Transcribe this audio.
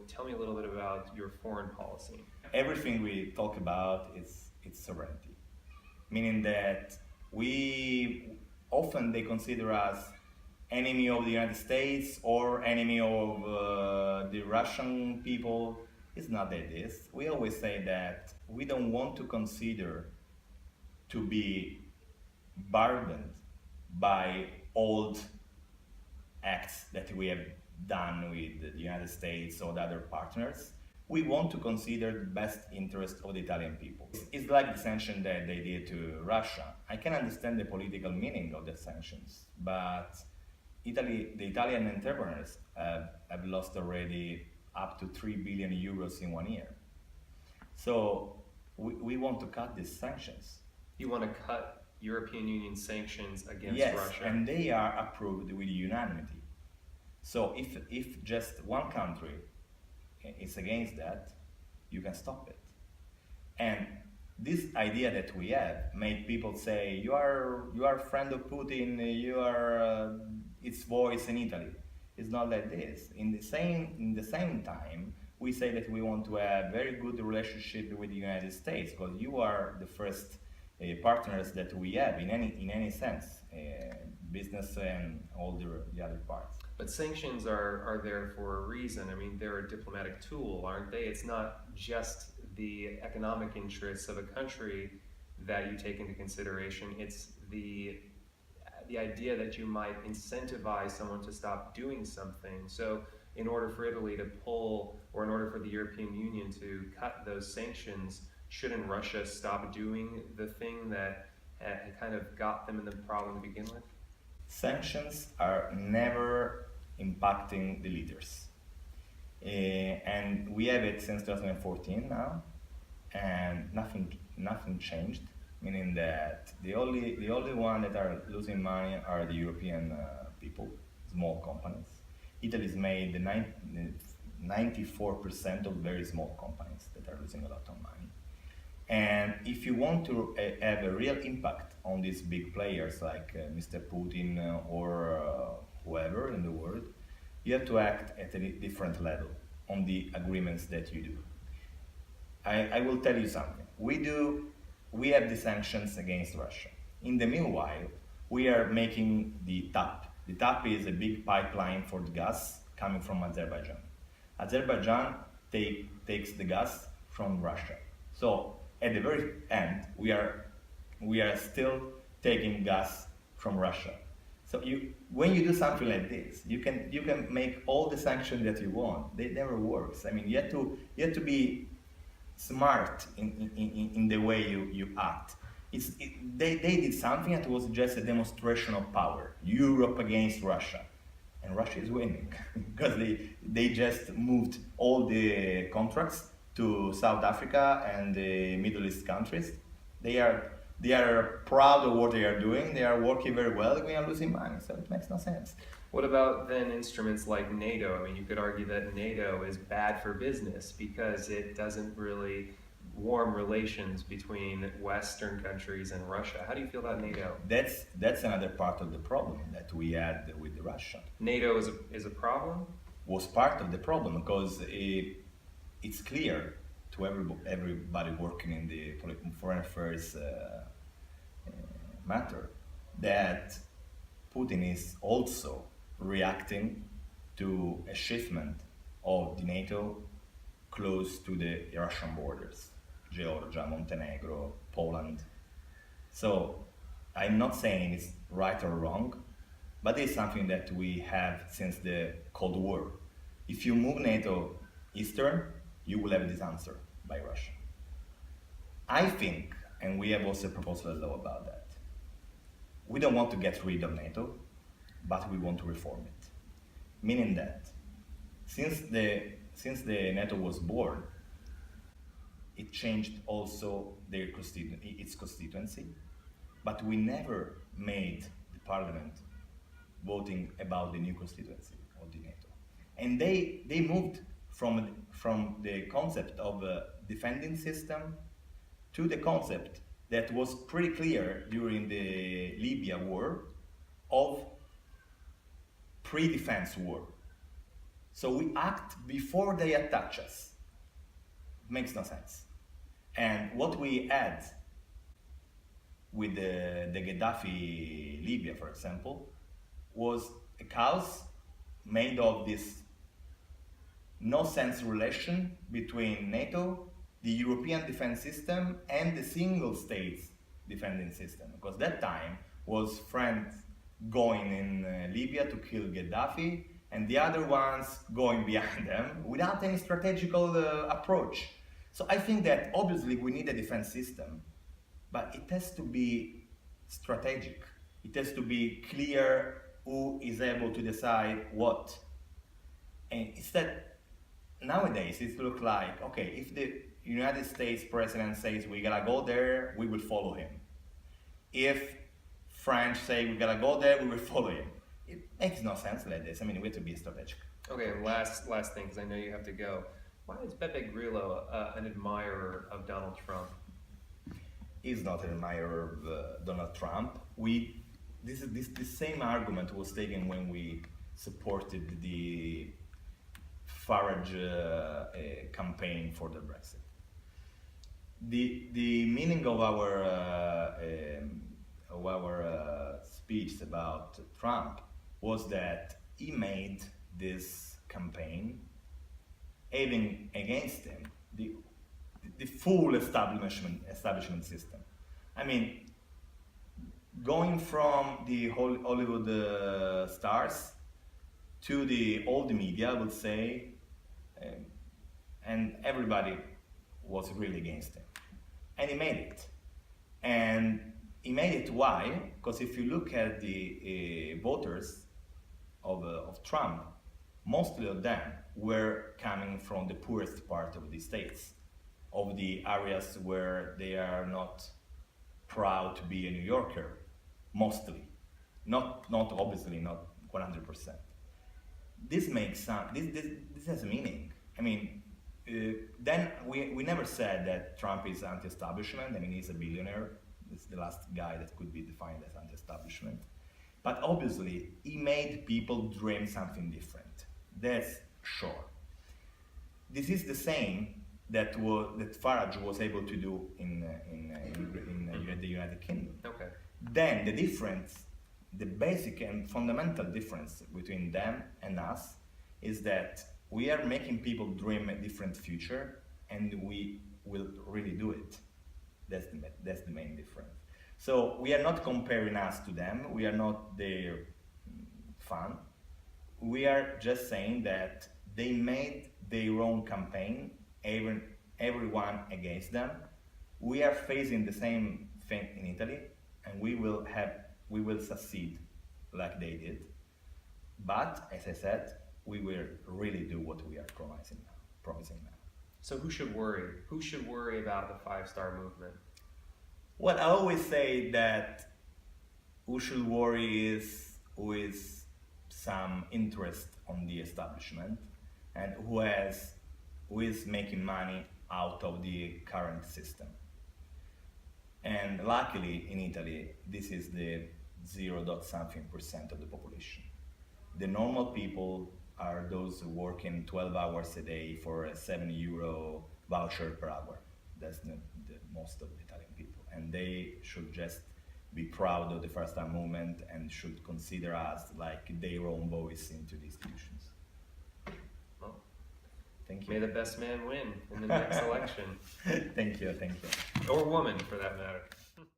Tell me a little bit about your foreign policy. Everything we talk about is sovereignty, meaning that we often they consider us enemy of the United States or enemy of the Russian people. It's not that it is. We always say that we don't want to consider to be burdened by old acts that we have done with the United States or the other partners. We want to consider the best interest of the Italian people. It's like the sanction that they did to Russia. I can understand the political meaning of the sanctions, but Italy, the Italian entrepreneurs have lost already up to 3 billion euros in 1 year. So we want to cut these sanctions. You want to cut European Union sanctions against Yes, Russia? and they are approved with unanimity. So if just one country is against that, you can stop it. And this idea that we have made people say, you are a friend of Putin, you are its voice in Italy. It's not like this. In the same time, we say that we want to have very good relationship with the United States because you are the first partners that we have in any sense, business and all the other parts. But sanctions are there for a reason. I mean, they're a diplomatic tool, aren't they? It's not just the economic interests of a country that you take into consideration. It's the idea that you might incentivize someone to stop doing something. So in order for Italy to pull, or in order for the European Union to cut those sanctions, shouldn't Russia stop doing the thing that kind of got them in the problem to begin with? Sanctions are never impacting the leaders. And we have it since 2014 now, and nothing changed, meaning that the only one that are losing money are the European people, small companies. Italy's made 94% of very small companies that are losing a lot of money. And if you want to have a real impact on these big players like Mr. Putin or whoever in the world, you have to act at a different level on the agreements that you do. I will tell you something. We have the sanctions against Russia. In the meanwhile, we are making the TAP. The TAP is a big pipeline for the gas coming from Azerbaijan. Azerbaijan takes the gas from Russia. So at the very end, we are still taking gas from Russia. So when you do something like this, you can make all the sanctions that you want. They never works. I mean, you have to be smart in the way you act. They did something that was just a demonstration of power. Europe against Russia. And Russia is winning because they just moved all the contracts to South Africa and the Middle East countries. They are proud of what they are doing. They are working very well. We are losing money, so it makes no sense. What about then instruments like NATO? I mean, you could argue that NATO is bad for business because it doesn't really warm relations between Western countries and Russia. How do you feel about NATO? That's another part of the problem that we had with Russia. NATO is a problem? Was part of the problem because it's clear to everybody working in the foreign affairs matter that Putin is also reacting to a shipment of the NATO close to the Russian borders, Georgia, Montenegro, Poland. So I'm not saying it's right or wrong, but it's something that we have since the Cold War. If you move NATO eastern, you will have this answer by Russia. I think, and we have also a proposal law about that, we don't want to get rid of NATO, but we want to reform it. Meaning that since the NATO was born, it changed also its constituency, but we never made the parliament voting about the new constituency of the NATO. And they moved from the concept of a defending system to the concept that was pretty clear during the Libya war of pre-defense war. So we act before they attack us. Makes no sense. And what we had with the Gaddafi Libya, for example, was a chaos made of this no-sense relation between NATO, the European defense system, and the single states defending system. Because that time was France going in Libya to kill Gaddafi, and the other ones going behind them without any strategical approach. So I think that obviously we need a defense system, but it has to be strategic. It has to be clear who is able to decide what. And instead, nowadays it looks like, okay, if the United States president says we gotta go there, we will follow him. If French say we gotta go there, we will follow him. It makes no sense like this. I mean, we have to be strategic. Okay, last thing, because I know you have to go. Why is Beppe Grillo an admirer of Donald Trump? He's not an admirer of Donald Trump. This same argument was taken when we supported the Farage campaign for the Brexit. The meaning of our speech about Trump was that he made this campaign having against him the full establishment system. I mean, going from the Hollywood stars to all the media, I would say, and everybody was really against him. And he made it. And he made it why? Because if you look at the voters of Trump, mostly of them were coming from the poorest part of the states, of the areas where they are not proud to be a New Yorker, mostly. Not obviously, not 100%. This makes this has meaning. I mean, then we never said that Trump is anti-establishment. I mean, he's a billionaire. It's the last guy that could be defined as anti-establishment. But obviously, he made people dream something different. That's sure. This is the same that Farage was able to do in the United Kingdom. Okay. Then the difference, the basic and fundamental difference between them and us is that we are making people dream a different future, and we will really do it. That's the main difference. So we are not comparing us to them. We are not their fan. We are just saying that they made their own campaign, everyone against them. We are facing the same thing in Italy, and we will succeed like they did. But as I said, we will really do what we are promising now. So who should worry? Who should worry about the 5-star movement? Well, I always say that who should worry is who is some interest on the establishment and who is making money out of the current system. And luckily in Italy, this is the 0.something% of the population. The normal people are those working 12 hours a day for a €7 voucher per hour. That's the most of the Italian people. And they should just be proud of the first time movement and should consider us like their own voice into the institutions. Well, thank you. may the best man win in the next election. Thank you. Or woman, for that matter.